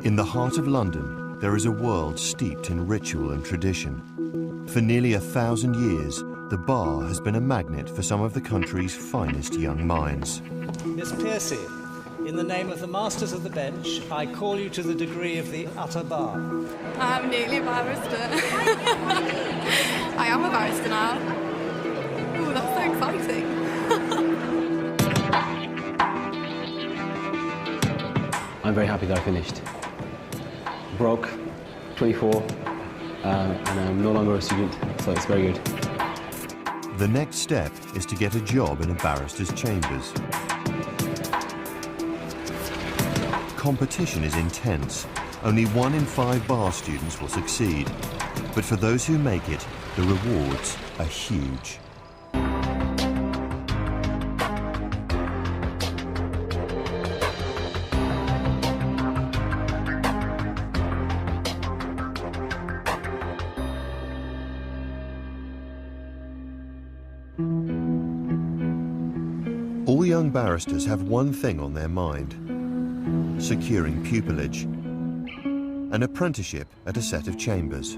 In the heart of London, there is a world steeped in ritual and tradition. For nearly 1,000 years, the bar has been a magnet for some of the country's finest young minds. Miss Piercy, in the name of the masters of the bench, I call you to the degree of the utter bar. I'm nearly a barrister. I am a barrister now. Ooh, that's so exciting. I'm very happy that I finished. Broke, 24, and I'm no longer a student, so it's very good. The next step is to get a job in a barrister's chambers. Competition is intense. Only 1 in 5 bar students will succeed. But for those who make it, the rewards are huge. All young barristers have one thing on their mind: securing pupillage, an apprenticeship at a set of chambers.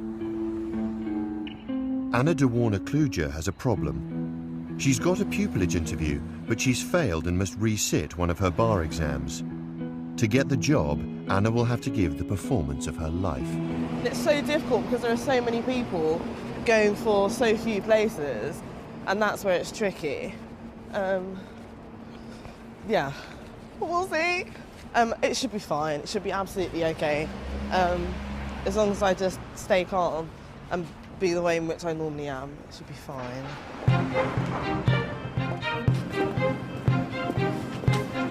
Anna de Warner-Kluger has a problem. She's got a pupillage interview, but she's failed and must resit one of her bar exams. To get the job, Anna will have to give the performance of her life. It's so difficult because there are so many people going for so few places, and that's where it's tricky. Yeah, we'll see. It should be fine. It should be absolutely okay. As long as I just stay calm and be the way in which I normally am, it should be fine.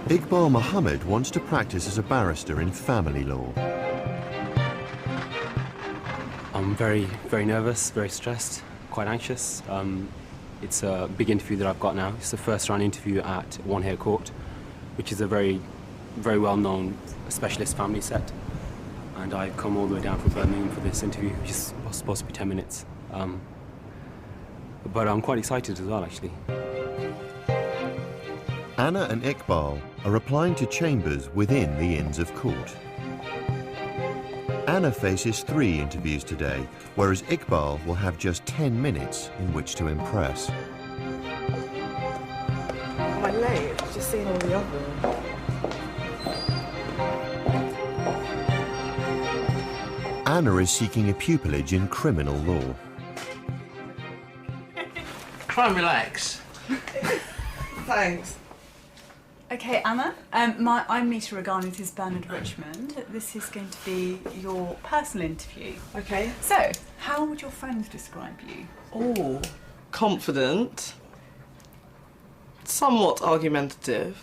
Iqbal Muhammad wants to practice as a barrister in family law. I'm very, very nervous, very stressed, quite anxious. It's a big interview that I've got now. It's the first round interview at One Hair Court, which is a very, very well-known specialist family set. And I've come all the way down from Birmingham for this interview, which is supposed to be 10 minutes. But I'm quite excited as well, actually. Anna and Iqbal are applying to chambers within the Inns of Court. Anna faces 3 interviews today, whereas Iqbal will have just 10 minutes in which to impress. Am I late? I've just seen all the others. Anna is seeking a pupillage in criminal law. Try and relax. Thanks. Okay, Anna, I'm Mita Regani, this is Bernard Richmond. This is going to be your personal interview. Okay. So, how would your friends describe you? Oh, confident, somewhat argumentative.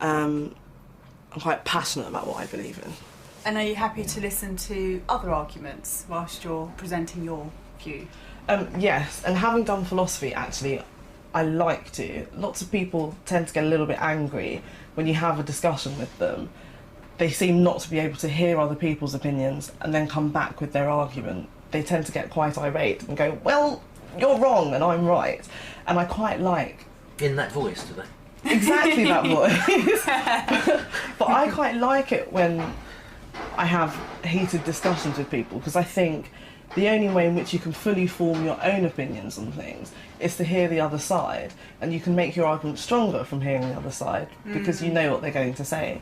I'm quite passionate about what I believe in. And are you happy to listen to other arguments whilst you're presenting your view? Yes, and having done philosophy, actually, I like to. Lots of people tend to get a little bit angry when you have a discussion with them. They seem not to be able to hear other people's opinions and then come back with their argument. They tend to get quite irate and go, well, you're wrong and I'm right. And I quite like... In that voice, do they? Exactly that voice. But I quite like it when I have heated discussions with people, because I think the only way in which you can fully form your own opinions on things is to hear the other side, and you can make your argument stronger from hearing the other side because you know what they're going to say.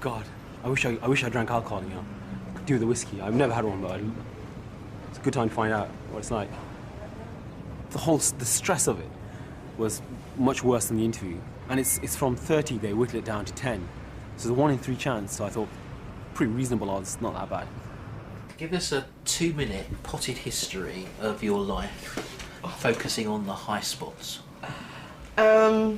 God, I wish I drank alcohol, you know. Could do with the whiskey. I've never had one, but it's a good time to find out what it's like. The stress of it was much worse than the interview. And it's from 30, they whittle it down to 10. So there's a 1 in 3 chance, so I thought, pretty reasonable odds, not that bad. Give us a 2-minute potted history of your life, focusing on the high spots. I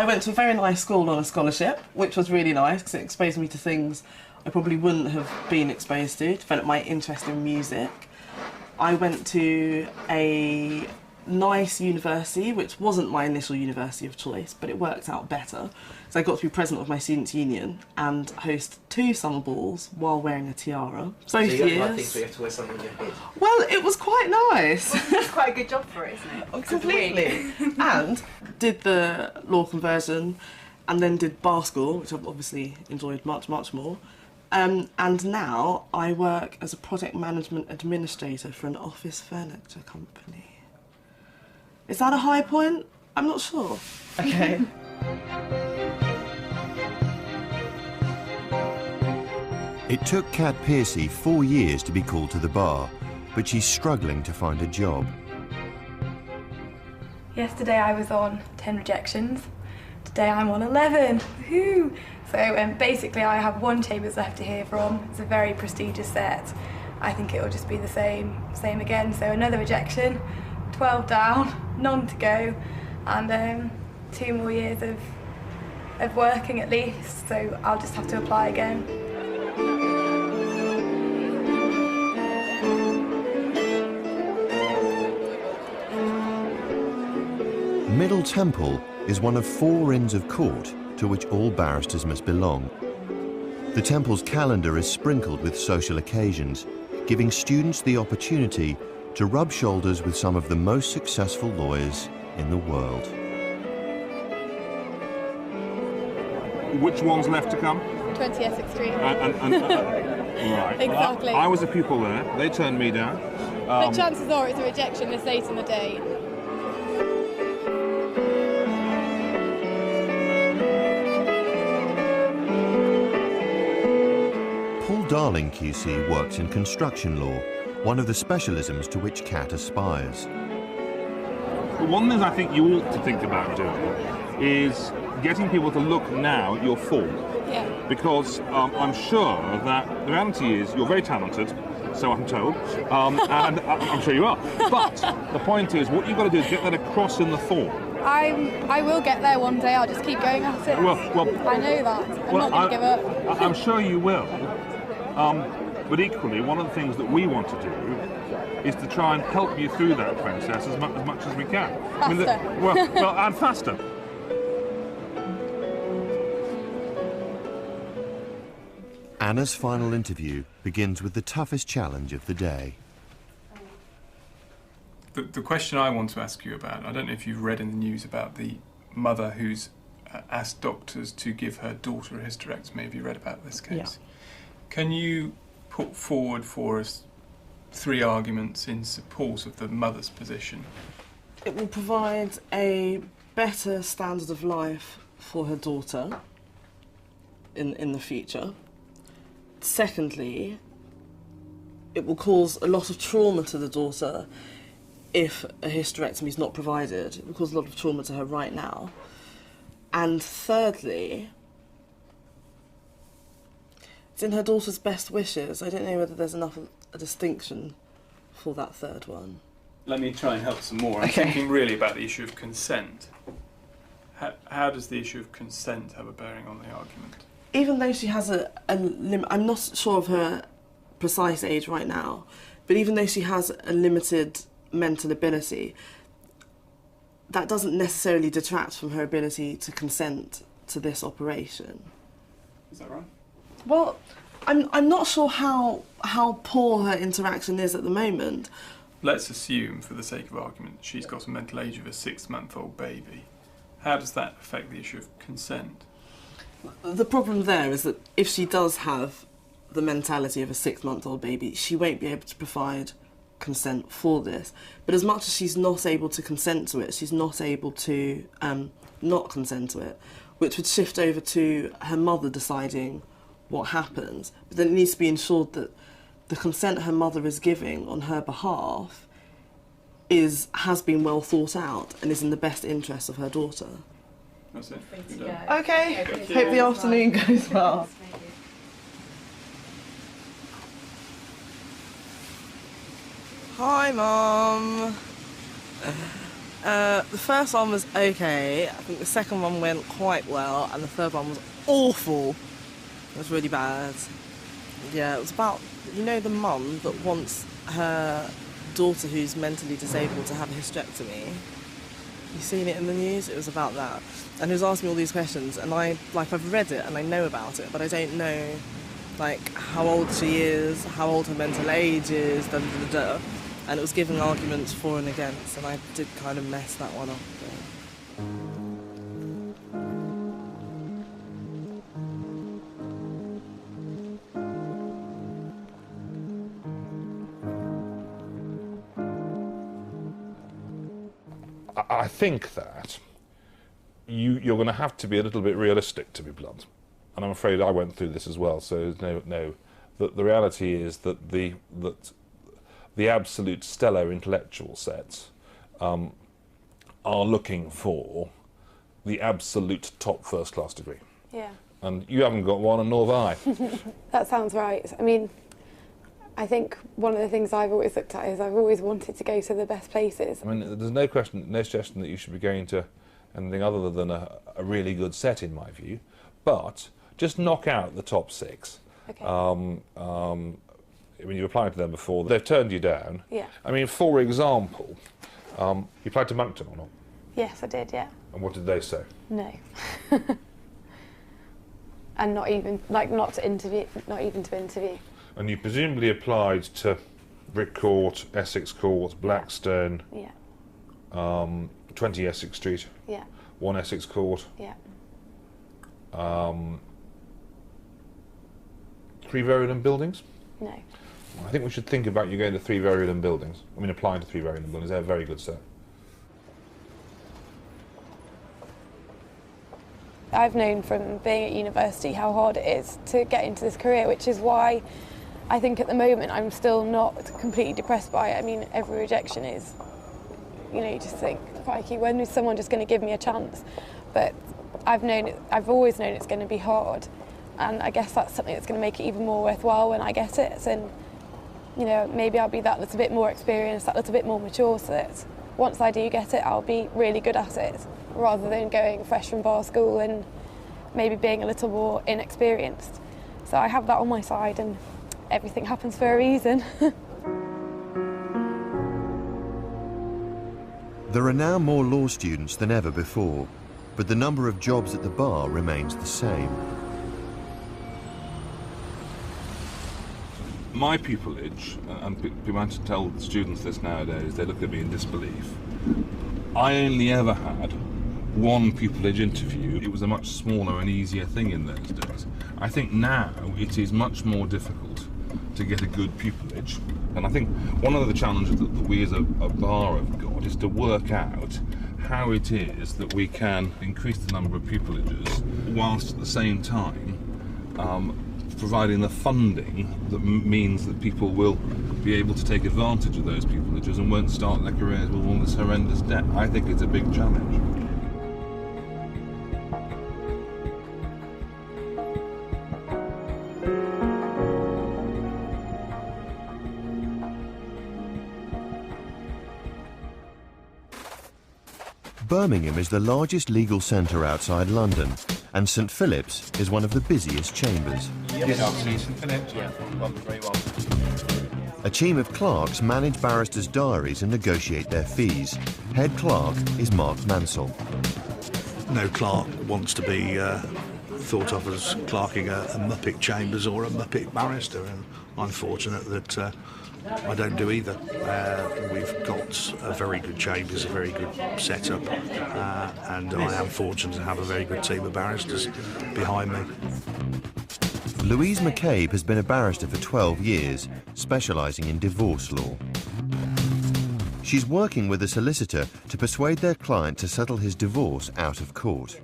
went to a very nice school on a scholarship, which was really nice because it exposed me to things I probably wouldn't have been exposed to, developed my interest in music. I went to a nice university, which wasn't my initial university of choice, but it worked out better. So I got to be president of my students' union and host 2 summer balls while wearing a tiara. So Both you don't years. like things where you have to wear something on your head? Well, it was quite nice. That's quite a good job for it, isn't it? Oh, completely. And did the law conversion and then did bar school, which I've obviously enjoyed much, much more. And now I work as a project management administrator for an office furniture company. Is that a high point? I'm not sure. Okay. It took Kat Piercy 4 years to be called to the bar, but she's struggling to find a job. Yesterday I was on 10 rejections. Today I'm on 11. Woohoo! So basically I have 1 Chambers left to hear from. It's a very prestigious set. I think it will just be the same again. So another rejection, 12 down, none to go, and 2 more years of working at least. So I'll just have to apply again. Middle Temple is one of 4 inns of court to which all barristers must belong. The Temple's calendar is sprinkled with social occasions, giving students the opportunity to rub shoulders with some of the most successful lawyers in the world. Which one's left to come? 20 Essex Street. Right. Exactly. I was a pupil there. They turned me down. But chances are it's a rejection this late in the day. Darling QC works in construction law, one of the specialisms to which Kat aspires. One thing I think you ought to think about doing is getting people to look now at your form. Yeah. Because I'm sure that the reality is you're very talented, so I'm told, and I'm sure you are. But the point is, what you've got to do is get that across in the form. I will get there one day. I'll just keep going at it. Well, I know that. I'm not going to give up. I'm sure you will. But equally, one of the things that we want to do is to try and help you through that process as much as we can. Faster. Well, and faster. Anna's final interview begins with the toughest challenge of the day. The question I want to ask you about, I don't know if you've read in the news about the mother who's asked doctors to give her daughter a hysterectomy. Have you read about this case? Yeah. Can you put forward for us 3 arguments in support of the mother's position? It will provide a better standard of life for her daughter in the future. Secondly, it will cause a lot of trauma to the daughter if a hysterectomy is not provided. It will cause a lot of trauma to her right now. And thirdly, it's in her daughter's best wishes. I don't know whether there's enough of a distinction for that third one. Let me try and help some more. I'm thinking really about the issue of consent. How does the issue of consent have a bearing on the argument? Even though she has a limit, I'm not sure of her precise age right now, but even though she has a limited mental ability, that doesn't necessarily detract from her ability to consent to this operation. Is that right? Well, I'm not sure how poor her interaction is at the moment. Let's assume, for the sake of argument, she's got a mental age of a 6-month-old baby. How does that affect the issue of consent? The problem there is that if she does have the mentality of a 6-month-old baby, she won't be able to provide consent for this. But as much as she's not able to consent to it, she's not able to not consent to it, which would shift over to her mother deciding what happens. But then it needs to be ensured that the consent her mother is giving on her behalf has been well thought out and is in the best interest of her daughter. That's it. Okay, hope the afternoon goes well. Hi, Mum. The first one was okay. I think the second one went quite well, and the third one was awful. It was really bad. Yeah, it was about, you know, the mum that wants her daughter who's mentally disabled to have a hysterectomy. You seen it in the news? It was about that. And he was asking me all these questions, and I've read it and I know about it, but I don't know, like, how old she is, how old her mental age is, da da da da. And it was giving arguments for and against, and I did kind of mess that one up. I think that you're going to have to be a little bit realistic, to be blunt. And I'm afraid I went through this as well, so no. The reality is that the absolute stellar intellectual sets are looking for the absolute top first-class degree. Yeah. And you haven't got one, and nor have I. That sounds right. I mean, I think one of the things I've always looked at is I've always wanted to go to the best places. I mean, there's no question, no suggestion that you should be going to anything other than a really good set, in my view. But just knock out the top 6. Okay. When you applied to them before, they've turned you down. Yeah. I mean, for example, you applied to Moncton or not? Yes, I did, yeah. And what did they say? No. And not even to interview. And you presumably applied to Brick Court, Essex Court, Blackstone, yeah. 20 Essex Street, yeah. 1 Essex Court, yeah. 3 Verulam Buildings? No. I think we should think about you going to 3 Verulam Buildings. I mean, applying to 3 Verulam Buildings. They're a very good set. I've known from being at university how hard it is to get into this career, which is why I think at the moment I'm still not completely depressed by it. I mean, every rejection is, you know, you just think, crikey, when is someone just going to give me a chance? But I've always known it's going to be hard, and I guess that's something that's going to make it even more worthwhile when I get it. And, you know, maybe I'll be that little bit more experienced, that little bit more mature, so that once I do get it, I'll be really good at it, rather than going fresh from bar school and maybe being a little more inexperienced. So I have that on my side, and everything happens for a reason. There are now more law students than ever before, but the number of jobs at the bar remains the same. My pupillage, and people have to tell students this nowadays, they look at me in disbelief. I only ever had 1 pupillage interview. It was a much smaller and easier thing in those days. I think now it is much more difficult to get a good pupillage. And I think one of the challenges that we as a bar have got is to work out how it is that we can increase the number of pupillages whilst at the same time providing the funding that means that people will be able to take advantage of those pupillages and won't start their careers with all this horrendous debt. I think it's a big challenge. Birmingham is the largest legal centre outside London, and St Philip's is one of the busiest chambers. A team of clerks manage barristers' diaries and negotiate their fees. Head clerk is Mark Mansell. No clerk wants to be thought of as clerking a Muppet Chambers or a Muppet Barrister, and I'm fortunate that I don't do either. We've got a very good chambers, a very good setup, and I am fortunate to have a very good team of barristers behind me. Louise McCabe has been a barrister for 12 years, specialising in divorce law. She's working with a solicitor to persuade their client to settle his divorce out of court.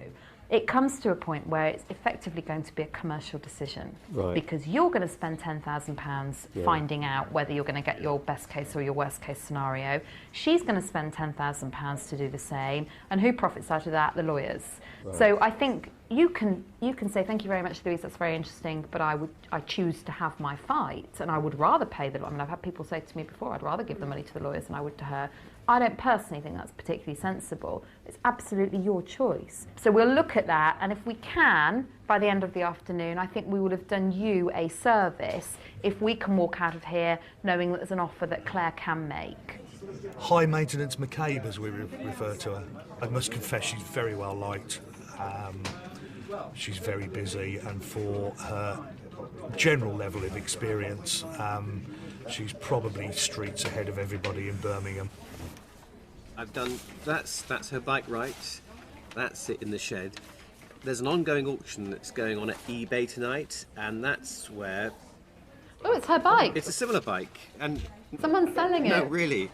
It comes to a point where it's effectively going to be a commercial decision, right, because you're going to spend £10,000 finding out whether you're going to get your best case or your worst case scenario. She's going to spend £10,000 to do the same, and who profits out of that? The lawyers. Right. So I think you can say, thank you very much, Louise, that's very interesting, but I choose to have my fight, and I would rather pay the... I mean, I've had people say to me before, I'd rather give the money to the lawyers than I would to her. I don't personally think that's particularly sensible. It's absolutely your choice. So we'll look at that, and if we can, by the end of the afternoon, I think we will have done you a service if we can walk out of here knowing that there's an offer that Claire can make. High maintenance McCabe, as we refer to her. I must confess she's very well liked. She's very busy, and for her general level of experience, she's probably streets ahead of everybody in Birmingham. I've done, that's her bike right, that's it in the shed. There's an ongoing auction that's going on at eBay tonight, and that's where... Oh, it's her bike. It's a similar bike, and... Someone's selling it. No, really.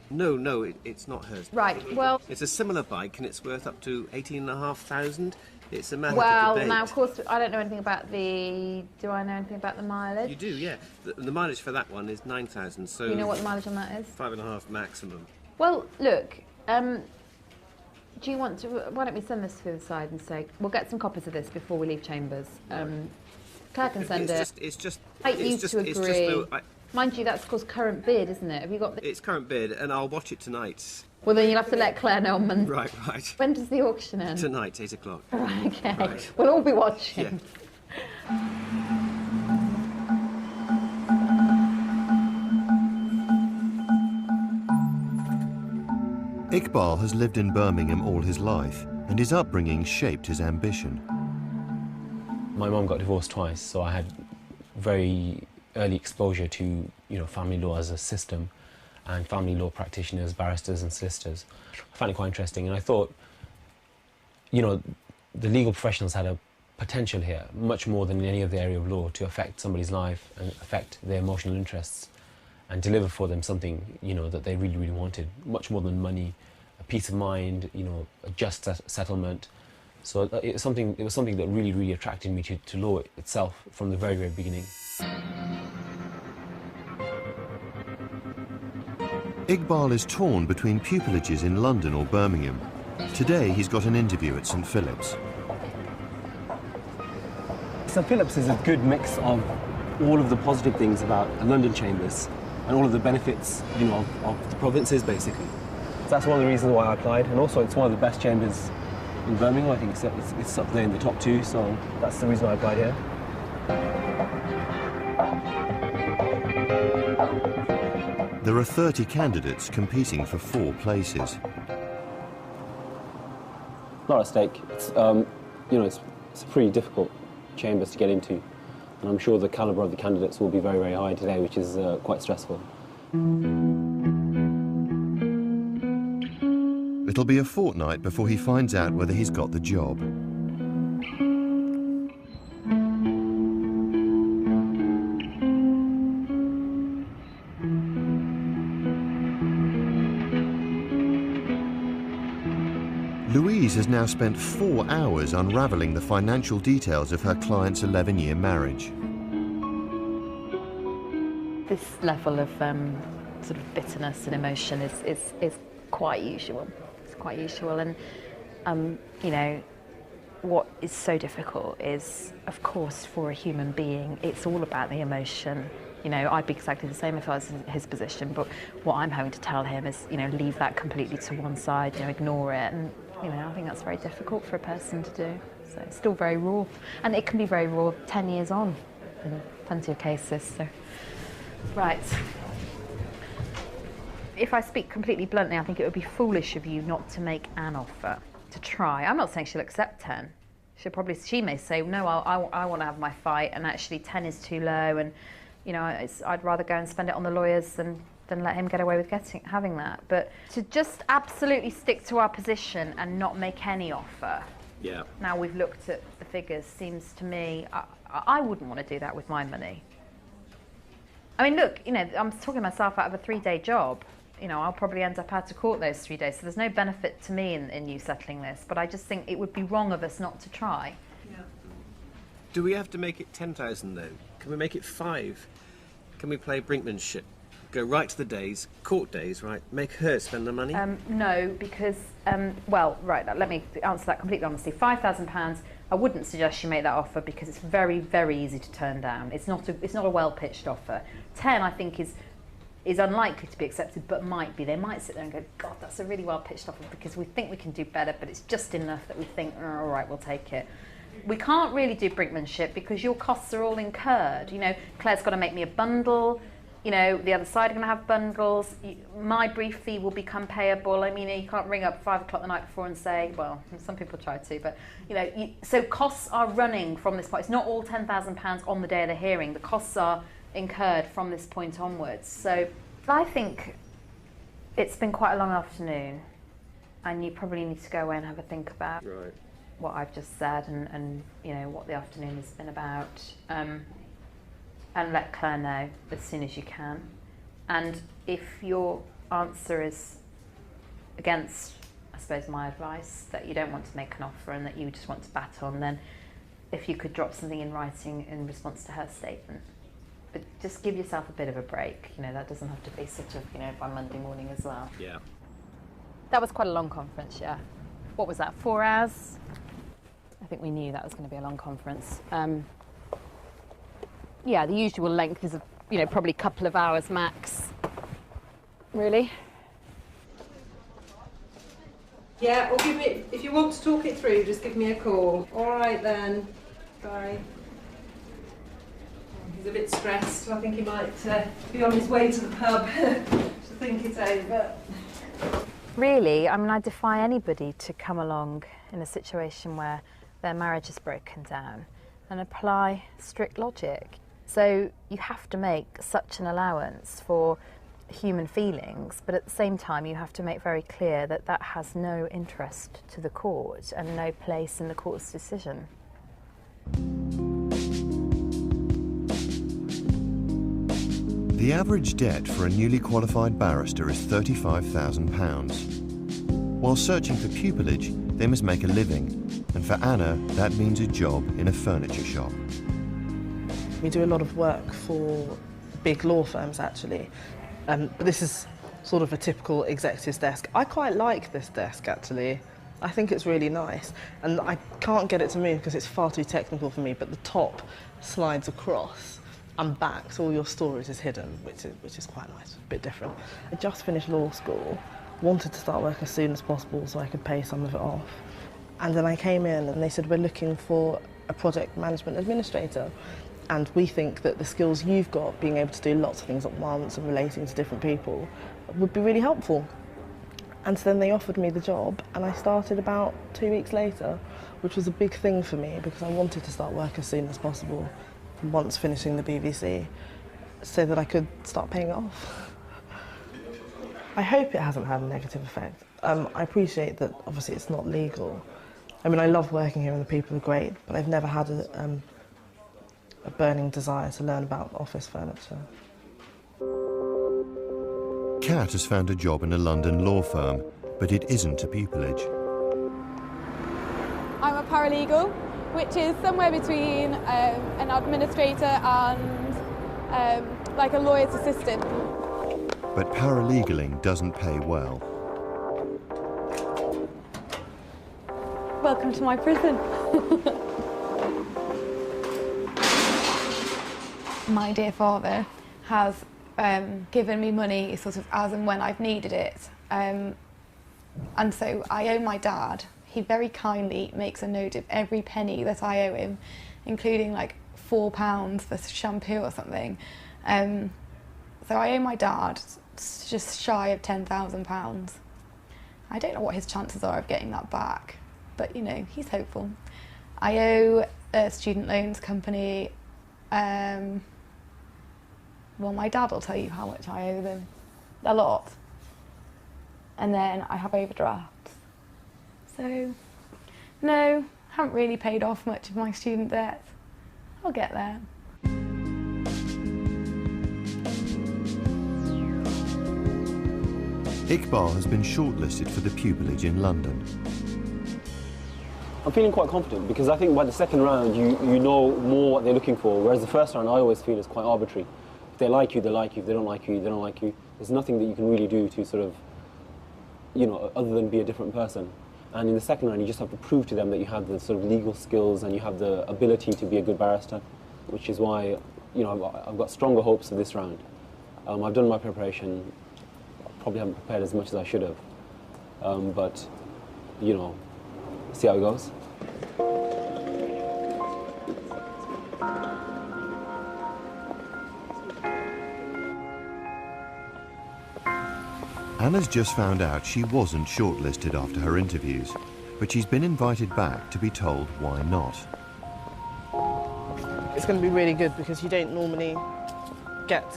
No, it's not hers. Right, well... It's a similar bike, and it's worth up to 18,500. It's a matter of Well, debate. now, of course, I don't know anything about the... Do I know anything about the mileage? You do, yeah. The mileage for that one is 9,000, so... You know what the mileage on that is? 5.5 maximum. Well, look, do you want to... Why don't we send this to the side and say, we'll get some copies of this before we leave Chambers. Claire can send it. It's just... I you just, to agree. it's just Mind you, that's of course current bid, isn't it? Have you got the... It's current bid, and I'll watch it tonight. Well, then you'll have to let Claire know on Monday. Right. When does the auction end? Tonight, 8 o'clock. Right, okay. Right. We'll all be watching. Yeah. Iqbal has lived in Birmingham all his life, and his upbringing shaped his ambition. My mum got divorced twice, so I had very early exposure to, family law as a system and family law practitioners, barristers and solicitors. I found it quite interesting, and I thought, the legal professionals had a potential here, much more than in any other area of law, to affect somebody's life and affect their emotional interests and deliver for them something, that they really, really wanted, much more than money, a peace of mind, a just settlement. So it was something that really, really attracted me to law itself from the very, very beginning. Iqbal is torn between pupillages in London or Birmingham. Today he's got an interview at St Philip's. St Philip's is a good mix of all of the positive things about the London Chambers and all of the benefits, of the provinces, basically. So that's one of the reasons why I applied, and also it's one of the best chambers in Birmingham. I think it's up there in the top 2, so that's the reason I applied here. There are 30 candidates competing for 4 places. Not at stake. It's, it's a pretty difficult chambers to get into, and I'm sure the calibre of the candidates will be very, very high today, which is quite stressful. It'll be a fortnight before he finds out whether he's got the job. Louise has now spent 4 hours unravelling the financial details of her client's 11-year marriage. This level of sort of bitterness and emotion is quite usual. It's quite usual, and what is so difficult is, of course, for a human being, it's all about the emotion. I'd be exactly the same if I was in his position, but what I'm having to tell him is, leave that completely to one side, ignore it, and I think that's very difficult for a person to do. So it's still very raw, and it can be very raw 10 years on in plenty of cases. So, right. If I speak completely bluntly, I think it would be foolish of you not to make an offer, to try. I'm not saying she'll accept 10. She may say, no, I want to have my fight, and actually 10 is too low, and I'd rather go and spend it on the lawyers than let him get away with having that. But to just absolutely stick to our position and not make any offer. Yeah. Now we've looked at the figures, seems to me, I wouldn't want to do that with my money. I mean, look, I'm talking myself out of a 3-day job. I'll probably end up out of court those 3 days, so there's no benefit to me in you settling this, but I just think it would be wrong of us not to try. Yeah. Do we have to make it 10,000 though? Can we make it 5? Can we play brinkmanship? Go right to the days, court days, right? Make her spend the money? No, because, let me answer that completely honestly. £5,000, I wouldn't suggest you make that offer because it's very, very easy to turn down. It's not a well-pitched offer. 10, I think, is unlikely to be accepted, but might be. They might sit there and go, God, that's a really well-pitched offer because we think we can do better, but it's just enough that we think, oh, all right, we'll take it. We can't really do brinkmanship because your costs are all incurred. You know, Claire's got to make me a bundle. You know, the other side are going to have bundles. My brief fee will become payable. I mean, you can't ring up 5 o'clock the night before and say, well, some people try to, but, you know, so costs are running from this point. It's not all £10,000 on the day of the hearing. The costs are incurred from this point onwards. So I think it's been quite a long afternoon and you probably need to go away and have a think about what I've just said and you know, what the afternoon has been about. And let Claire know as soon as you can. And if your answer is against, I suppose, my advice, that you don't want to make an offer and that you just want to bat on, then if you could drop something in writing in response to her statement. But just give yourself a bit of a break. You know, that doesn't have to be sort of, you know, by Monday morning as well. Yeah. That was quite a long conference, yeah. What was that, 4 hours? I think we knew that was going to be a long conference. Yeah, the usual length is, you know, probably a couple of hours max. Really? Yeah, or give me, if you want to talk it through, just give me a call. All right then. Bye. He's a bit stressed. I think he might be on his way to the pub to think it over. Really, I mean, I defy anybody to come along in a situation where their marriage is broken down and apply strict logic. So you have to make such an allowance for human feelings, but at the same time you have to make very clear that that has no interest to the court and no place in the court's decision. The average debt for a newly qualified barrister is £35,000. While searching for pupillage, they must make a living, and for Anna, that means a job in a furniture shop. We do a lot of work for big law firms, actually. But this is sort of a typical executive's desk. I quite like this desk, actually. I think it's really nice. And I can't get it to move because it's far too technical for me, but the top slides across and back, so all your storage is hidden, which is quite nice, a bit different. I just finished law school, wanted to start work as soon as possible so I could pay some of it off. And then I came in and they said, we're looking for a project management administrator. And we think that the skills you've got, being able to do lots of things at once and relating to different people, would be really helpful. And so then they offered me the job, and I started about 2 weeks later, which was a big thing for me because I wanted to start work as soon as possible, once finishing the BBC, so that I could start paying it off. I hope it hasn't had a negative effect. I appreciate that obviously it's not legal. I mean, I love working here and the people are great, but I've never had a burning desire to learn about office furniture. Kat has found a job in a London law firm, but it isn't a pupillage. I'm a paralegal, which is somewhere between an administrator and like a lawyer's assistant. But paralegaling doesn't pay well. Welcome to my prison. My dear father has given me money sort of as and when I've needed it. And so I owe my dad. He very kindly makes a note of every penny that I owe him, including like £4 for shampoo or something. So I owe my dad just shy of £10,000. I don't know what his chances are of getting that back, but you know, he's hopeful. I owe a student loans company. Well, my dad will tell you how much I owe them. A lot. And then I have overdrafts. So, no, haven't really paid off much of my student debt. I'll get there. Iqbal has been shortlisted for the pupillage in London. I'm feeling quite confident because I think by the second round you know more what they're looking for, whereas the first round I always feel is quite arbitrary. If they like you, they like you. If they don't like you, they don't like you. There's nothing that you can really do to sort of, you know, other than be a different person. And in the second round, you just have to prove to them that you have the sort of legal skills and you have the ability to be a good barrister, which is why, you know, I've got stronger hopes for this round. I've done my preparation. Probably haven't prepared as much as I should have, but, you know, see how it goes. Anna's just found out she wasn't shortlisted after her interviews, but she's been invited back to be told why not. It's going to be really good because you don't normally get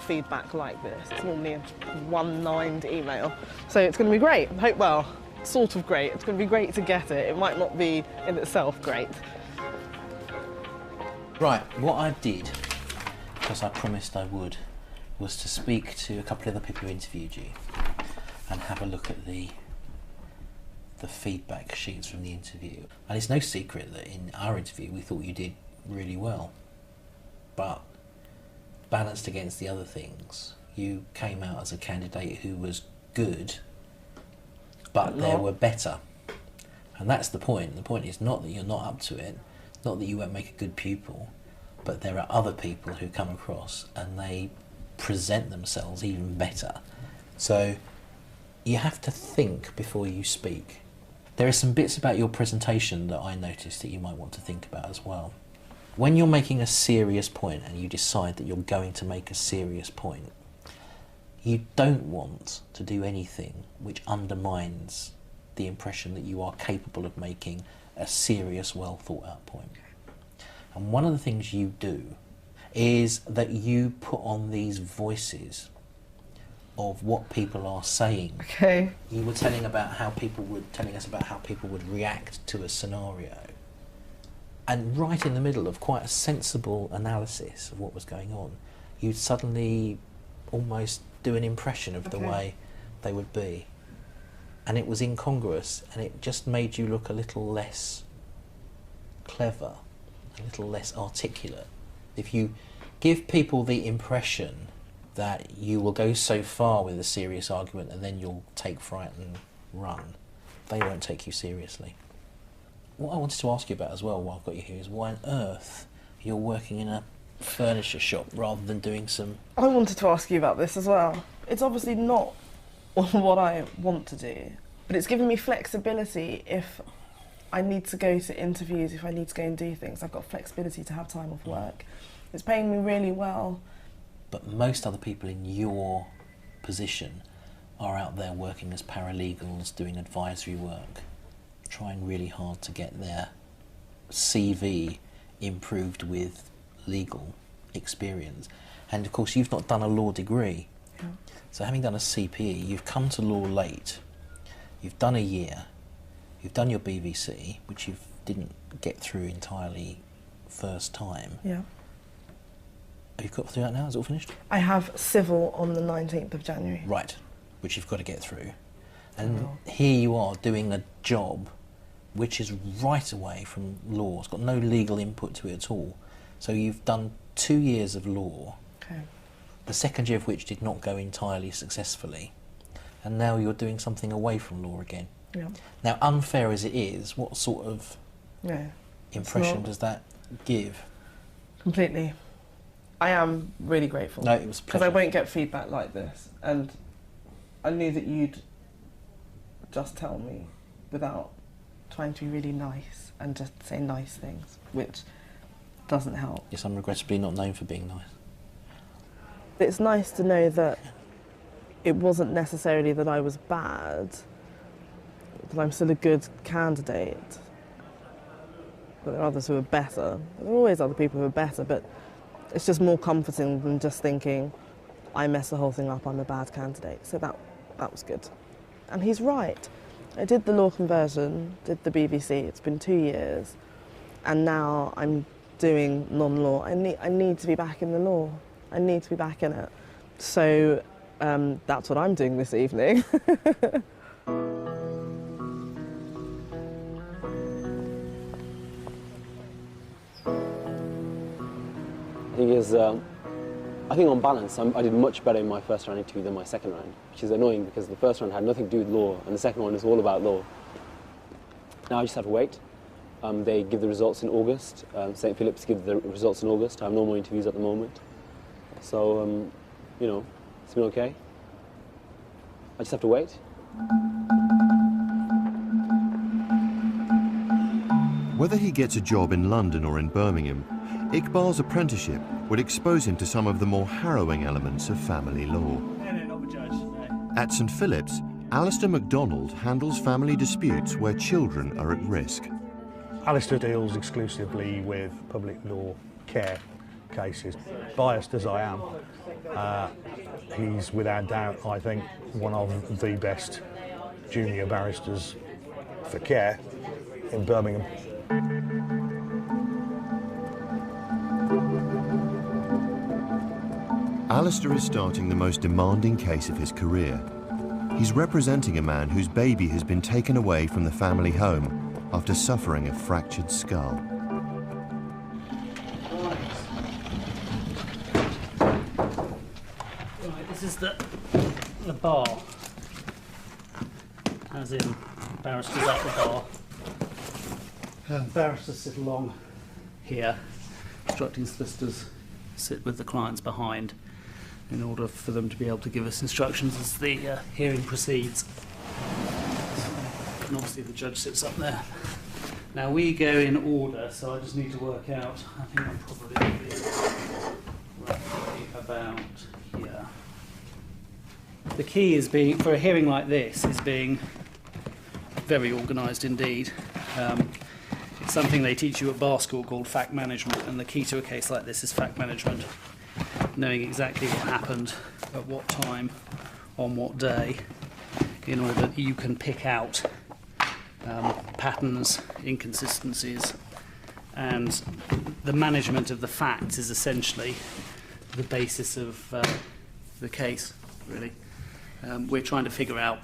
feedback like this. It's normally a one-lined email. So it's going to be great. I hope, well, sort of great. It's going to be great to get it. It might not be in itself great. Right, what I did, because I promised I would, was to speak to a couple of other people who interviewed you and have a look at the feedback sheets from the interview. And it's no secret that in our interview we thought you did really well, but balanced against the other things, you came out as a candidate who was good, but there were better. And that's the point. The point is not that you're not up to it, not that you won't make a good pupil, but there are other people who come across and they present themselves even better. So you have to think before you speak. There are some bits about your presentation that I noticed that you might want to think about as well. When you're making a serious point and you decide that you're going to make a serious point, you don't want to do anything which undermines the impression that you are capable of making a serious, well thought out point. And one of the things you do is that you put on these voices of what people are saying. Okay. You were telling us about how people would react to a scenario. And right in the middle of quite a sensible analysis of what was going on, you'd suddenly almost do an impression of the way they would be. And it was incongruous, and it just made you look a little less clever, a little less articulate. If you give people the impression that you will go so far with a serious argument and then you'll take fright and run, they won't take you seriously. What I wanted to ask you about as well while I've got you here is why on earth you're working in a furniture shop rather than doing some... I wanted to ask you about this as well. It's obviously not what I want to do, but it's given me flexibility if I need to go to interviews, if I need to go and do things. I've got flexibility to have time off work. It's paying me really well. But most other people in your position are out there working as paralegals, doing advisory work, trying really hard to get their CV improved with legal experience. And of course you've not done a law degree. Yeah. So having done a CPE, you've come to law late, you've done a year, you've done your BBC, which you didn't get through entirely first time. Yeah. Have you got through that now? Is it all finished? I have civil on the 19th of January. Right, which you've got to get through. And here you are doing a job which is right away from law. It's got no legal input to it at all. So you've done 2 years of law, the second year of which did not go entirely successfully, and now you're doing something away from law again. Yeah. Now, unfair as it is, what sort of impression does that give? Completely. I am really grateful. No, it was a pleasure. Because I won't get feedback like this, and I knew that you'd just tell me without trying to be really nice and just say nice things, which doesn't help. Yes, I'm regrettably not known for being nice. It's nice to know that it wasn't necessarily that I was bad, that I'm still a good candidate, but there are others who are better. There are always other people who are better, but it's just more comforting than just thinking, I messed the whole thing up, I'm a bad candidate. So that was good. And he's right. I did the law conversion, did the BBC, it's been 2 years, and now I'm doing non-law. I need to be back in the law. I need to be back in it. So that's what I'm doing this evening. I think on balance, I did much better in my first round interview than my second round, which is annoying because the first round had nothing to do with law and the second one is all about law. Now I just have to wait. They give the results in August. St. Philip's give the results in August. I have no more interviews at the moment. So, you know, it's been okay. I just have to wait. Whether he gets a job in London or in Birmingham, Iqbal's apprenticeship would expose him to some of the more harrowing elements of family law. At St. Philip's, Alistair MacDonald handles family disputes where children are at risk. Alistair deals exclusively with public law care cases. Biased as I am, he's without doubt, I think, one of the best junior barristers for care in Birmingham. Alistair is starting the most demanding case of his career. He's representing a man whose baby has been taken away from the family home after suffering a fractured skull. Right, this is the bar, as in barristers at the bar. Barristers sit along here, instructing solicitors sit with the clients behind in order for them to be able to give us instructions as the hearing proceeds. And obviously the judge sits up there. Now we go in order, so I just need to work out, I think I'm probably roughly about here. The key is being, for a hearing like this, is being very organised indeed. It's something they teach you at bar school called fact management, and the key to a case like this is fact management. Knowing exactly what happened, at what time, on what day, in order that you can pick out patterns, inconsistencies, and the management of the facts is essentially the basis of the case, really. We're trying to figure out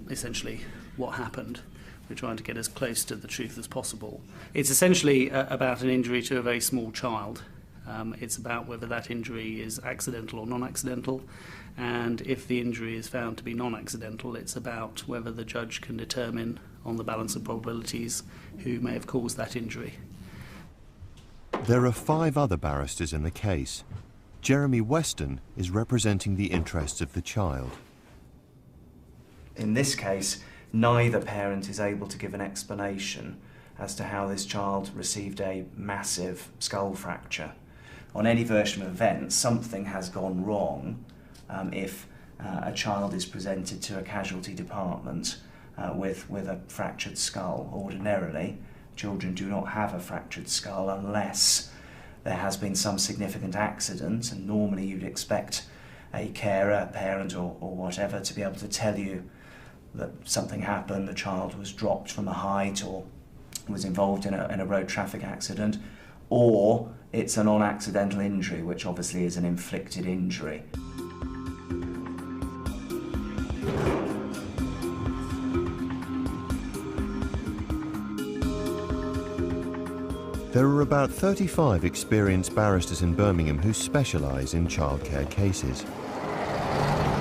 essentially what happened. We're trying to get as close to the truth as possible. It's essentially about an injury to a very small child. It's about whether that injury is accidental or non-accidental, and if the injury is found to be non-accidental, it's about whether the judge can determine on the balance of probabilities who may have caused that injury. There are 5 other barristers in the case. Jeremy Weston is representing the interests of the child. In this case, neither parent is able to give an explanation as to how this child received a massive skull fracture. On any version of events, something has gone wrong if a child is presented to a casualty department with a fractured skull. Ordinarily, children do not have a fractured skull unless there has been some significant accident, and normally you'd expect a carer, a parent or whatever to be able to tell you that something happened, the child was dropped from a height or was involved in a road traffic accident, or it's a non-accidental injury, which obviously is an inflicted injury. There are about 35 experienced barristers in Birmingham who specialise in childcare cases.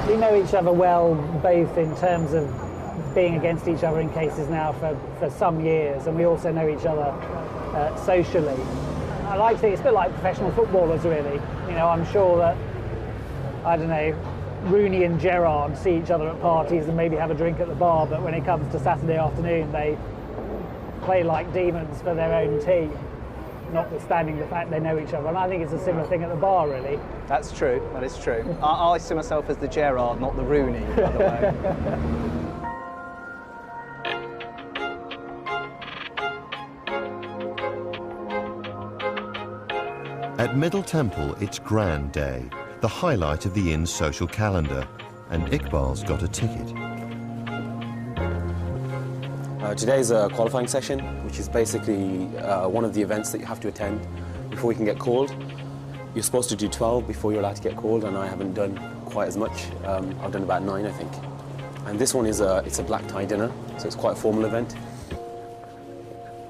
We know each other well, both in terms of being against each other in cases now for some years, and we also know each other socially. I like to think it's a bit like professional footballers, really. You know, I'm sure that, I don't know, Rooney and Gerrard see each other at parties and maybe have a drink at the bar, but when it comes to Saturday afternoon, they play like demons for their own team, notwithstanding the fact they know each other. And I think it's a similar thing at the bar, really. That's true, that is true. I see myself as the Gerrard, not the Rooney, by the way. At Middle Temple, it's Grand Day, the highlight of the inn's social calendar, and Iqbal's got a ticket. Today's a qualifying session, which is basically one of the events that you have to attend before you can get called. You're supposed to do 12 before you're allowed to get called, and I haven't done quite as much. I've done about 9, I think. And this one is it's a black tie dinner, so it's quite a formal event.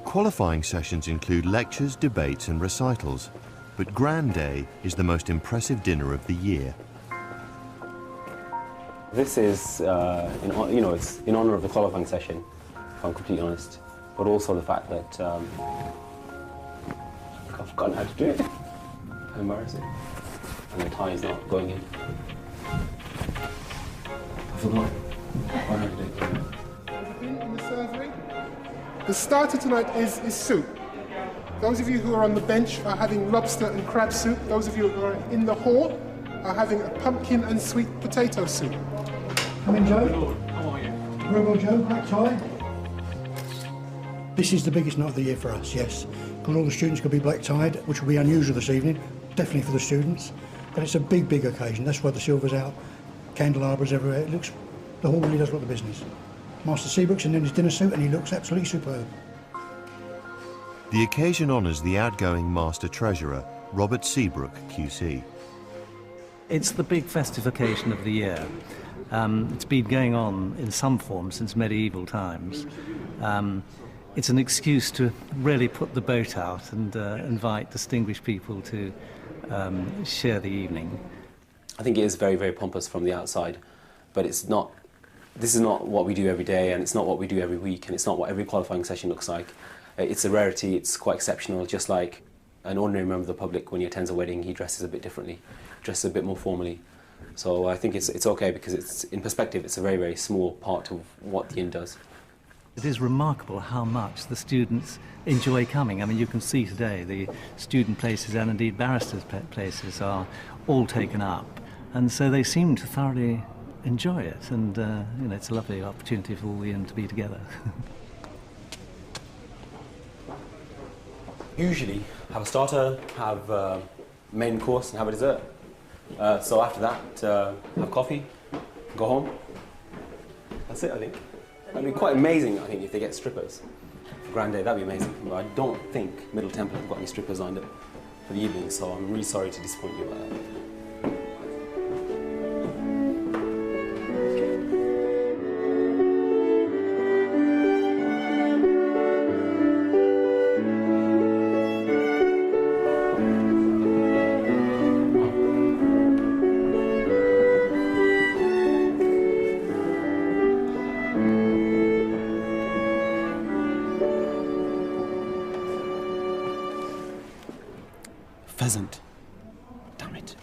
Qualifying sessions include lectures, debates and recitals, but Grand Day is the most impressive dinner of the year. This is, it's in honour of the qualifying session, if I'm completely honest. but also the fact that I've forgotten how to do it. How embarrassing. And the tie is not going in. I forgot how to do it. In the surgery. The starter tonight is soup. Those of you who are on the bench are having lobster and crab soup. Those of you who are in the hall are having a pumpkin and sweet potato soup. Come in, Joe. How are you? Very well, Joe. Black tie. This is the biggest night of the year for us, yes. Because all the students could be black tied, which will be unusual this evening, definitely for the students. But it's a big, big occasion. That's why the silver's out, candelabras everywhere. It looks, the hall really does look the business. Master Seabrook's in his dinner suit and he looks absolutely superb. The occasion honours the outgoing Master Treasurer, Robert Seabrook, QC. It's the big festive occasion of the year. It's been going on in some form since medieval times. It's an excuse to really put the boat out and invite distinguished people to share the evening. I think it is very, very pompous from the outside, but it's not. This is not what we do every day, and it's not what we do every week, and it's not what every qualifying session looks like. It's a rarity, it's quite exceptional, just like an ordinary member of the public, when he attends a wedding, he dresses a bit differently, dresses a bit more formally. So I think it's okay, because it's, in perspective, it's a very, very small part of what the inn does. It is remarkable how much the students enjoy coming. I mean, you can see today the student places and indeed barristers' places are all taken up, and so they seem to thoroughly enjoy it, and you know, it's a lovely opportunity for all the inn to be together. Usually have a starter, have a main course and have a dessert. So after that, have coffee, go home. That's it, I think. That'd be quite amazing, I think, if they get strippers for Grand Day. That'd be amazing. But I don't think Middle Temple have got any strippers lined up for the evening, so I'm really sorry to disappoint you about that. Pheasant. Damn it.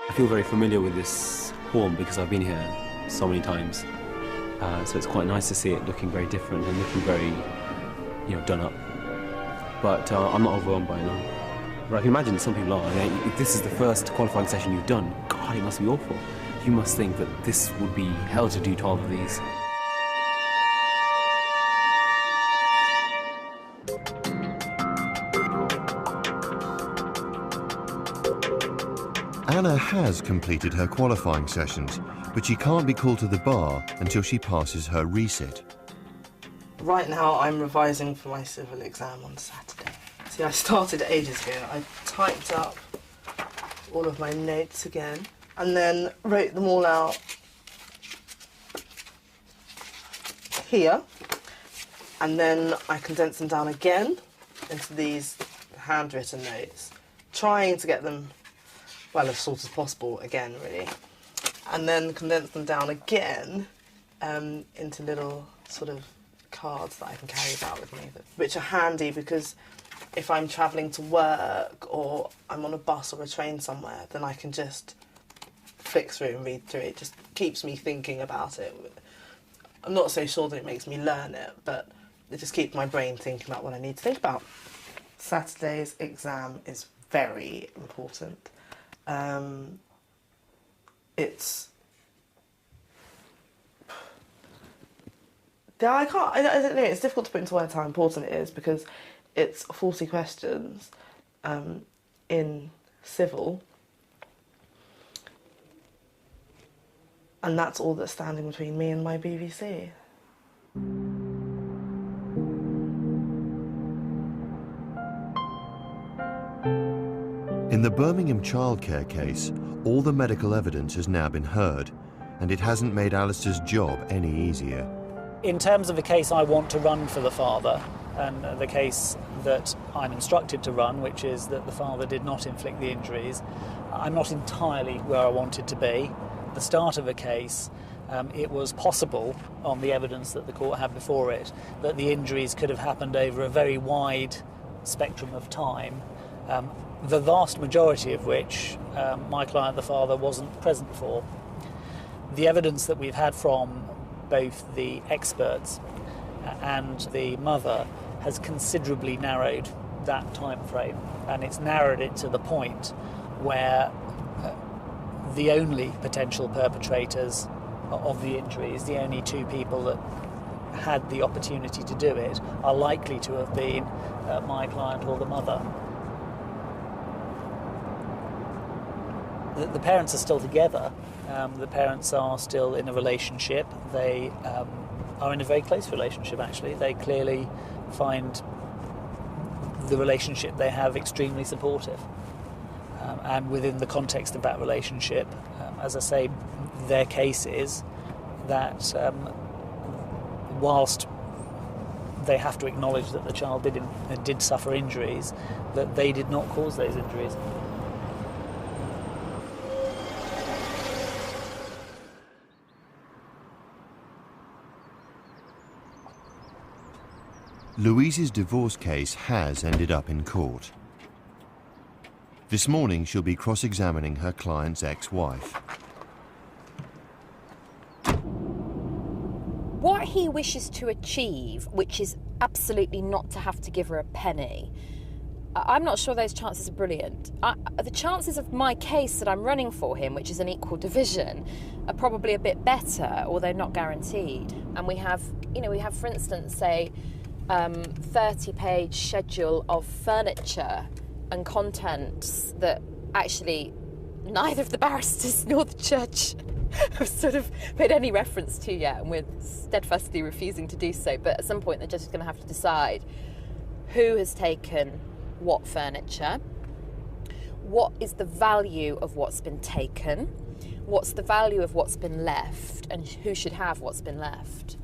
I feel very familiar with this hall because I've been here so many times. So it's quite nice to see it looking very different and looking very, you know, done up. But I'm not overwhelmed by it now. But I can imagine some people are. I mean, if this is the first qualifying session you've done, God, it must be awful. You must think that this would be hell to do 12 of these. Anna has completed her qualifying sessions, but she can't be called to the bar until she passes her resit. Right now I'm revising for my civil exam on Saturday. See, I started ages ago. I typed up all of my notes again and then wrote them all out here, and then I condensed them down again into these handwritten notes, trying to get them, well, as short as possible again, really, and then condense them down again into little sort of cards that I can carry about with me, which are handy because if I'm travelling to work or I'm on a bus or a train somewhere, then I can just flick through and read through it. It just keeps me thinking about it. I'm not so sure that it makes me learn it, but it just keeps my brain thinking about what I need to think about. Saturday's exam is very important. I don't know, it's difficult to put into words how important it is because it's 40 questions in civil, and that's all that's standing between me and my BBC. In the Birmingham childcare case, all the medical evidence has now been heard, and it hasn't made Alistair's job any easier. In terms of the case I want to run for the father, and the case that I'm instructed to run, which is that the father did not inflict the injuries, I'm not entirely where I wanted to be. At the start of a case, it was possible, on the evidence that the court had before it, that the injuries could have happened over a very wide spectrum of time, the vast majority of which my client, the father, wasn't present for. The evidence that we've had from both the experts and the mother has considerably narrowed that time frame, and it's narrowed it to the point where the only potential perpetrators of the injuries, the only two people that had the opportunity to do it, are likely to have been my client or the mother. The parents are still together. The parents are still in a relationship. They are in a very close relationship, actually. They clearly find the relationship they have extremely supportive. And within the context of that relationship, as I say, their case is that whilst they have to acknowledge that the child did suffer injuries, that they did not cause those injuries. Louise's divorce case has ended up in court. This morning she'll be cross-examining her client's ex-wife. What he wishes to achieve, which is absolutely not to have to give her a penny, I'm not sure those chances are brilliant. The chances of my case that I'm running for him, which is an equal division, are probably a bit better, although not guaranteed. And we have, for instance, say, 30-page schedule of furniture and contents that actually neither of the barristers nor the judge have sort of made any reference to yet, and we're steadfastly refusing to do so. But at some point the judge is going to have to decide who has taken what furniture, what is the value of what's been taken, what's the value of what's been left, and who should have what's been left.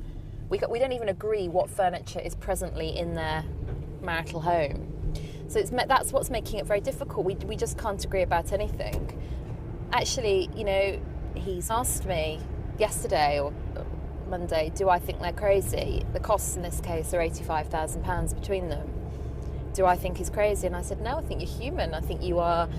We don't even agree what furniture is presently in their marital home. So that's what's making it very difficult. We just can't agree about anything. Actually, he's asked me yesterday or Monday, do I think they're crazy? The costs in this case are £85,000 between them. Do I think he's crazy? And I said, no, I think you're human. I think you are,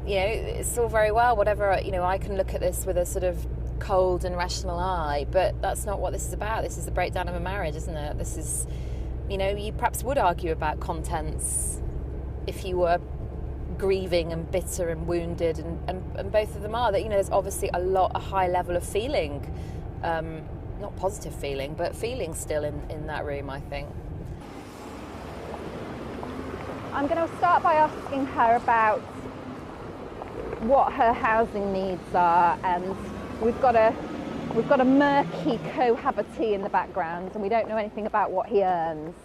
it's all very well, whatever, I can look at this with a sort of cold and rational eye, but that's not what this is about. This is the breakdown of a marriage, isn't it? This is, you perhaps would argue about contents if you were grieving and bitter and wounded, and both of them are. That there's obviously a high level of feeling, not positive feeling, but feeling still in that room, I think. I'm going to start by asking her about what her housing needs are, and we've got a murky cohabitee in the background, and we don't know anything about what he earns.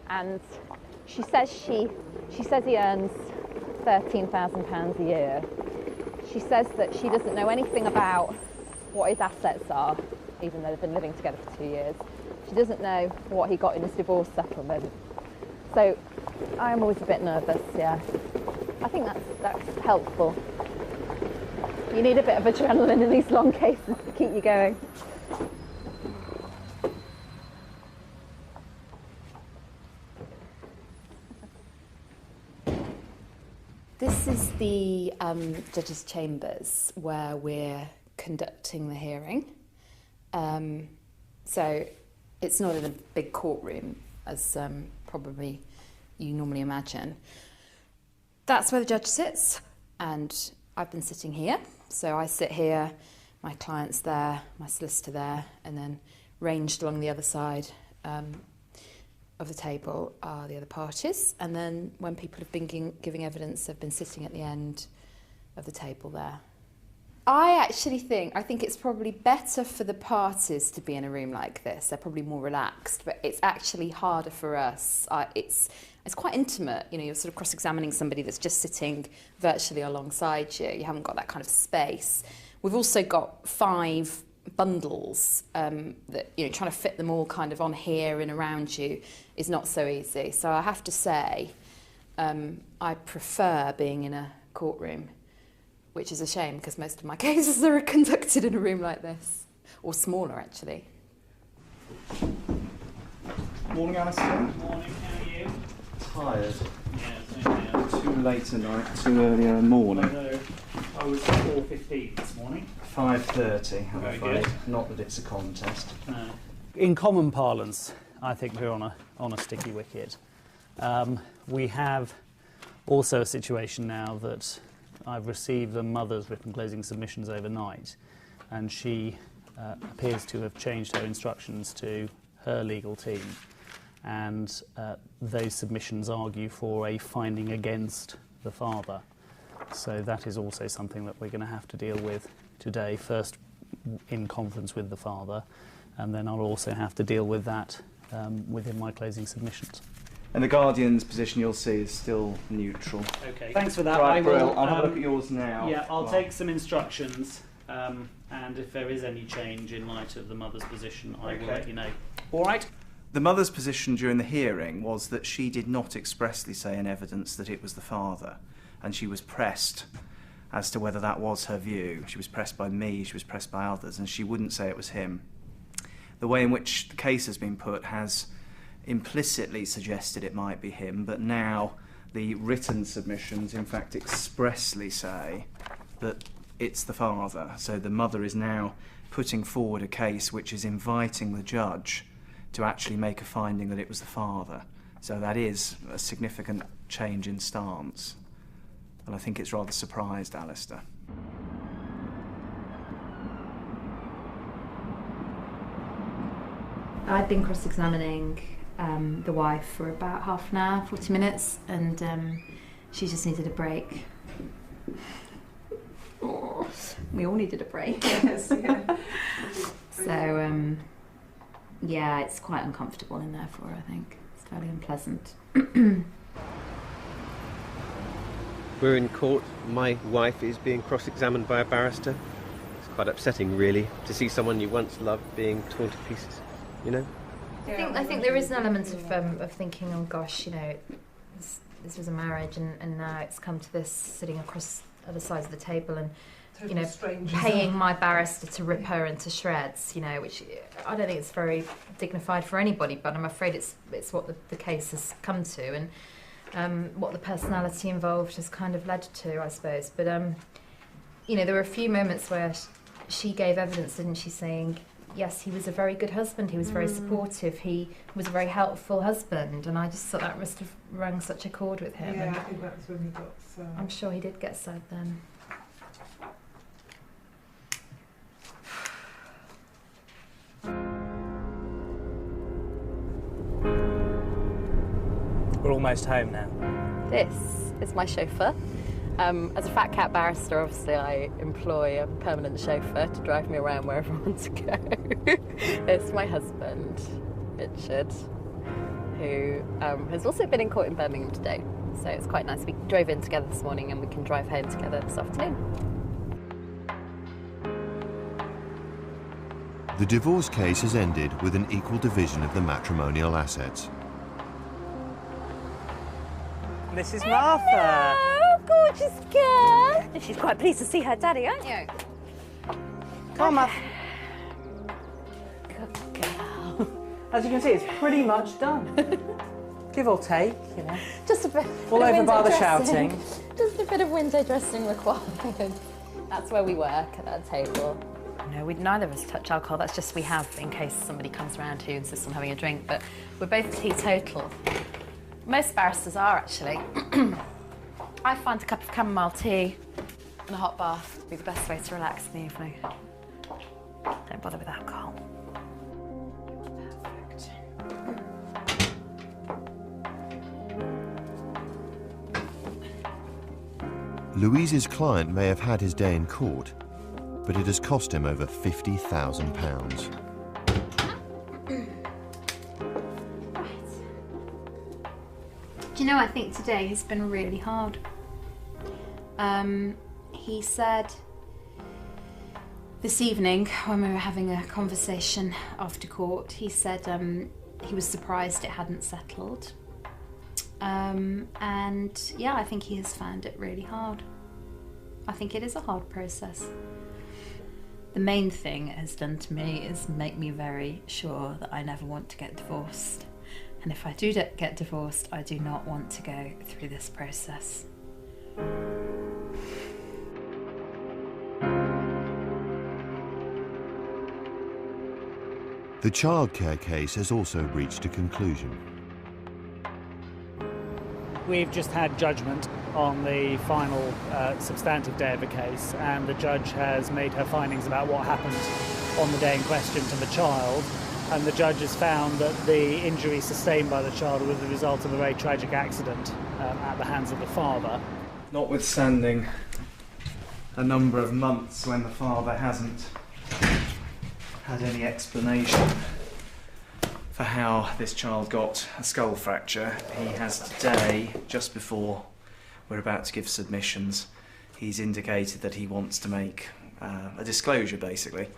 And she says he earns £13,000 a year. She says that she doesn't know anything about what his assets are, even though they've been living together for 2 years. She doesn't know what he got in his divorce settlement. So I'm always a bit nervous, yeah. I think that's helpful. You need a bit of adrenaline in these long cases to keep you going. This is the judge's chambers where we're conducting the hearing. So it's not in a big courtroom, as probably you normally imagine. That's where the judge sits, and I've been sitting here. So I sit here, my client's there, my solicitor there, and then ranged along the other side of the table are the other parties. And then when people have been giving evidence, they've been sitting at the end of the table there. I think it's probably better for the parties to be in a room like this. They're probably more relaxed, but it's actually harder for us. It's quite intimate, you're sort of cross-examining somebody that's just sitting virtually alongside you. You haven't got that kind of space. We've also got 5 bundles that, trying to fit them all kind of on here and around you is not so easy. So I have to say, I prefer being in a courtroom, which is a shame because most of my cases are conducted in a room like this, or smaller actually. Morning, Alistair. Morning, how are you? Tired. Yeah, same here. Too late at night, too early in the morning. I was 4:15 this morning. 5:30, I'm Very afraid. good. Not that it's a contest. No. In common parlance, I think we're on a sticky wicket. We have also a situation now that I've received the mother's written closing submissions overnight, and she appears to have changed her instructions to her legal team, and those submissions argue for a finding against the father. So that is also something that we're going to have to deal with today, first in conference with the father, and then I'll also have to deal with that within my closing submissions. And the Guardian's position, you'll see, is still neutral. Okay, thanks for that. Right, I will, I'll have a look at yours now. Yeah, I'll take some instructions, and if there is any change in light of the mother's position, I will let you know. All right? The mother's position during the hearing was that she did not expressly say in evidence that it was the father, and she was pressed as to whether that was her view. She was pressed by me, she was pressed by others, and she wouldn't say it was him. The way in which the case has been put has implicitly suggested it might be him, but now the written submissions in fact expressly say that it's the father. So the mother is now putting forward a case which is inviting the judge to actually make a finding that it was the father. So that is a significant change in stance. And I think it's rather surprised Alistair. I'd been cross-examining the wife for about half an hour, 40 minutes, and she just needed a break. Oh, we all needed a break. Yes, yeah. So, yeah, it's quite uncomfortable in there for her, I think. It's fairly unpleasant. We're in court. My wife is being cross-examined by a barrister. It's quite upsetting, really, to see someone you once loved being torn to pieces, you know? I think there is an element of thinking, oh gosh, you know, this was a marriage and now it's come to this, sitting across other sides of the table and, you know, paying my barrister to rip her into shreds, you know, which I don't think it's very dignified for anybody, but I'm afraid it's what the case has come to and what the personality involved has kind of led to, I suppose. But, you know, there were a few moments where she gave evidence, didn't she, saying, yes, he was a very good husband, he was very supportive, he was a very helpful husband, and I just thought that must have rung such a chord with him. Yeah, I think that's when he got sad. I'm sure he did get sad then. We're almost home now. This is my chauffeur. As a fat cat barrister, obviously, I employ a permanent chauffeur to drive me around wherever I want to go. It's my husband, Richard, who has also been in court in Birmingham today. So it's quite nice. We drove in together this morning and we can drive home together this afternoon. The divorce case has ended with an equal division of the matrimonial assets. Mrs. Martha. Oh, gorgeous girl. She's quite pleased to see her daddy, aren't you? Come on, Martha. Good girl. As you can see, it's pretty much done. Give or take, you know. Just a bit. All over by the dressing. shouting. Just a bit of window dressing required. That's where we work, at that table. No, neither of us touch alcohol. That's just we have in case somebody comes around who insists on having a drink. But we're both teetotal. Most barristers are, actually. I find a cup of chamomile tea and a hot bath to be the best way to relax in the evening. Don't bother with alcohol. Perfect. Louise's client may have had his day in court, but it has cost him over £50,000. Do you know, I think today has been really hard. He said this evening when we were having a conversation after court, he said he was surprised it hadn't settled. And yeah, I think he has found it really hard. I think it is a hard process. The main thing it has done to me is make me very sure that I never want to get divorced. And if I do get divorced, I do not want to go through this process. The childcare case has also reached a conclusion. We've just had judgment on the final substantive day of the case, and the judge has made her findings about what happened on the day in question to the child, and the judge has found that the injury sustained by the child was the result of a very tragic accident at the hands of the father. Notwithstanding a number of months when the father hasn't had any explanation for how this child got a skull fracture, he has today, just before we're about to give submissions, he's indicated that he wants to make a disclosure, basically.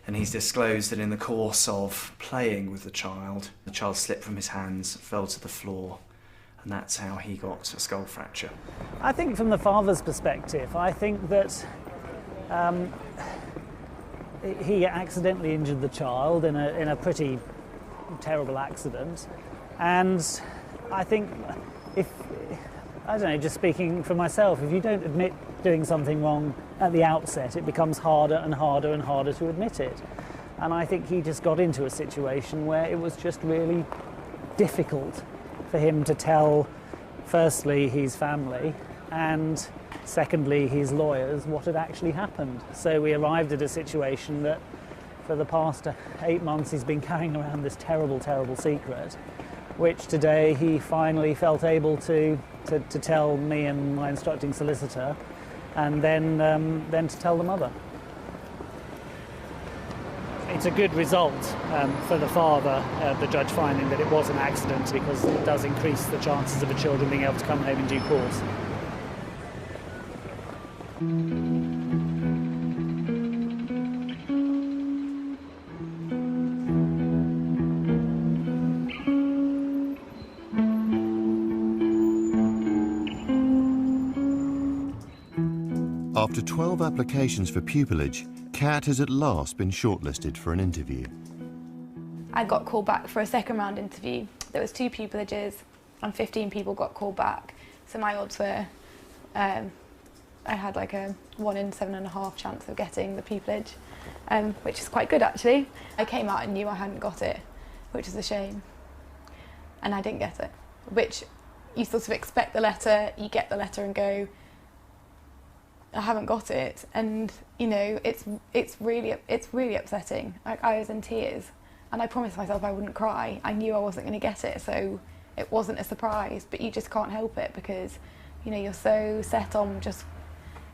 And he's disclosed that in the course of playing with the child slipped from his hands, fell to the floor, and that's how he got a skull fracture. I think from the father's perspective, I think that he accidentally injured the child in a pretty terrible accident, and I think I don't know, just speaking for myself, if you don't admit doing something wrong at the outset, it becomes harder and harder and harder to admit it. And I think he just got into a situation where it was just really difficult for him to tell, firstly, his family, and secondly, his lawyers, what had actually happened. So we arrived at a situation that for the past 8 months he's been carrying around this terrible, terrible secret, which today he finally felt able to tell me and my instructing solicitor, and then to tell the mother. It's a good result for the father, the judge finding that it was an accident, because it does increase the chances of the children being able to come home in due course. After 12 applications for pupillage, Kat has at last been shortlisted for an interview. I got called back for a second round interview. There was 2 pupillages and 15 people got called back. So my odds were, I had like a 1 in 7.5 chance of getting the pupillage, which is quite good actually. I came out and knew I hadn't got it, which is a shame. And I didn't get it, which you sort of expect the letter, you get the letter and go, I haven't got it, and you know it's really upsetting. Like, I was in tears, and I promised myself I wouldn't cry. I knew I wasn't going to get it, so it wasn't a surprise. But you just can't help it because you know you're so set on just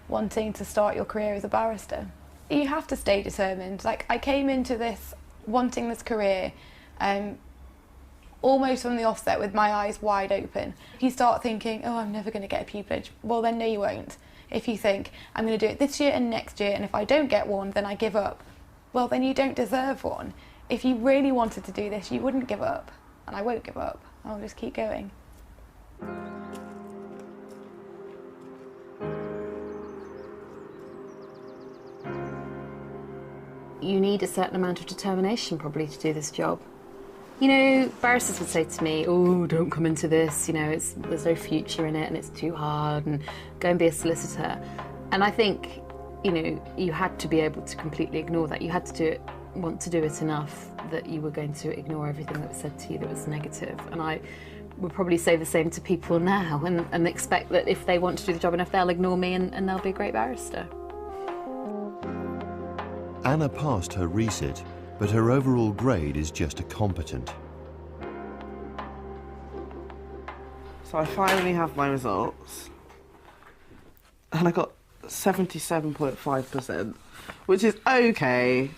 wanting to start your career as a barrister. You have to stay determined. Like, I came into this wanting this career, almost from the offset with my eyes wide open. If you start thinking, oh, I'm never going to get a pupillage, well then no, you won't. If you think, I'm going to do it this year and next year, and if I don't get one, then I give up, well, then you don't deserve one. If you really wanted to do this, you wouldn't give up, and I won't give up. I'll just keep going. You need a certain amount of determination, probably, to do this job. You know, barristers would say to me, oh, don't come into this, you know, there's no future in it and it's too hard, and go and be a solicitor. And I think, you know, you had to be able to completely ignore that. You had to want to do it enough that you were going to ignore everything that was said to you that was negative. And I would probably say the same to people now and expect that if they want to do the job enough, they'll ignore me and they'll be a great barrister. Anna passed her resit, but her overall grade is just a competent. So I finally have my results, and I got 77.5%, which is okay,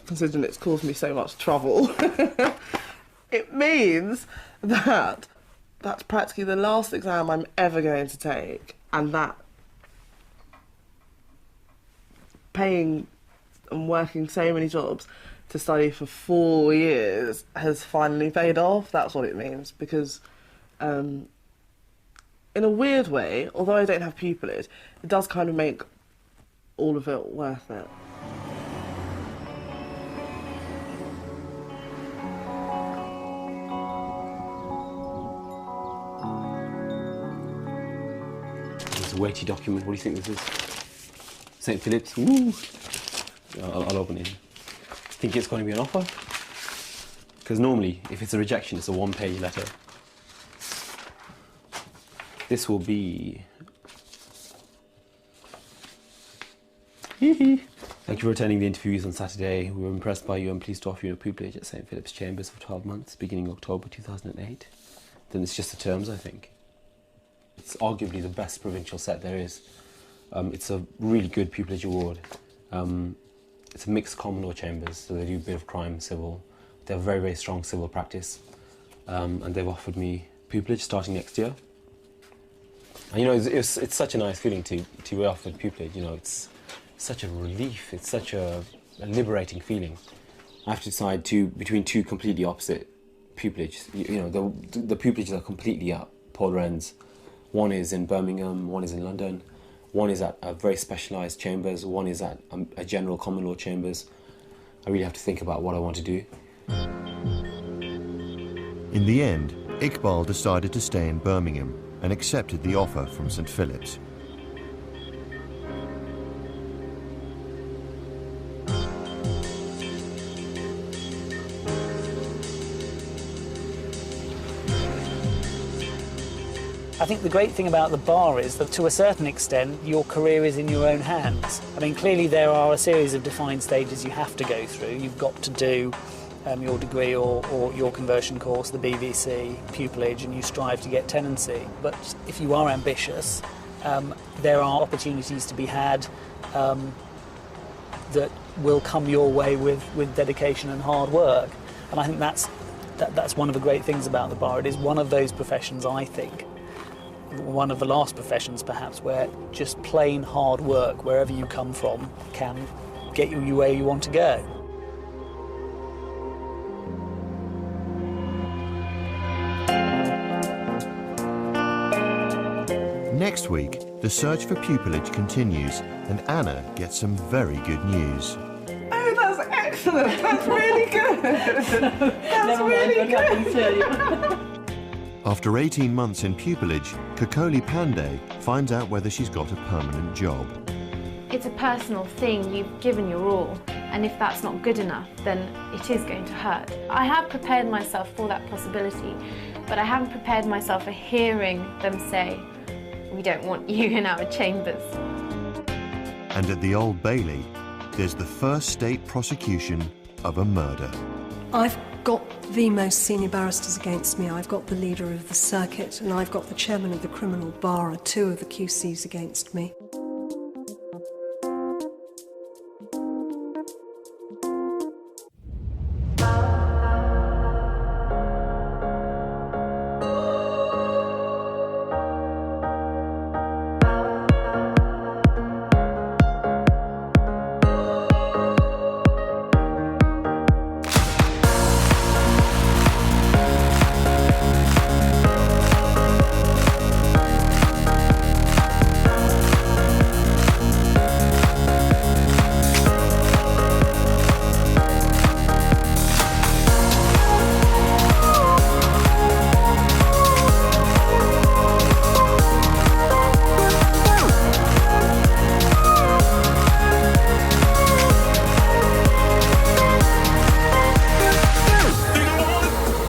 considering it's caused me so much trouble. It means that that's practically the last exam I'm ever going to take, and that paying and working so many jobs to study for 4 years has finally paid off. That's what it means, because in a weird way, although I don't have pupillage, it does kind of make all of it worth it. It's a weighty document. What do you think this is? St. Philip's. Woo! I'll open it. Think it's going to be an offer? Because normally, if it's a rejection, it's a one-page letter. This will be... Thank you for attending the interviews on Saturday. We were impressed by you and pleased to offer you a pupillage at St. Philip's Chambers for 12 months, beginning October 2008. Then it's just the terms, I think. It's arguably the best provincial set there is. It's a really good pupillage award. It's a mixed common law chambers, so they do a bit of crime, civil. They have very, very strong civil practice. And they've offered me pupillage starting next year. And, you know, it's such a nice feeling to be offered pupillage. You know, it's such a relief. It's such a liberating feeling. I have to decide between two completely opposite pupillages. You know, the pupillages are completely at polar ends. One is in Birmingham, one is in London. One is at a very specialised chambers, one is at a general common law chambers. I really have to think about what I want to do. In the end, Iqbal decided to stay in Birmingham and accepted the offer from St. Philip's. I think the great thing about the bar is that to a certain extent your career is in your own hands. I mean, clearly there are a series of defined stages you have to go through. You've got to do your degree or your conversion course, the BVC, pupillage, and you strive to get tenancy. But if you are ambitious, there are opportunities to be had that will come your way with dedication and hard work. And I think that's one of the great things about the bar. It is one of those professions, I think, one of the last professions perhaps, where just plain hard work, wherever you come from, can get you where you want to go. Next week, the search for pupillage continues and Anna gets some very good news. Oh, that's excellent! That's really good! That's really good! After 18 months in pupillage, Kokoli Pandey finds out whether she's got a permanent job. It's a personal thing. You've given your all, and if that's not good enough, then it is going to hurt. I have prepared myself for that possibility, but I haven't prepared myself for hearing them say, "We don't want you in our chambers." And at the Old Bailey, there's the first state prosecution of a murder. I've got the most senior barristers against me. I've got the leader of the circuit and I've got the chairman of the criminal bar, 2 of the QCs against me.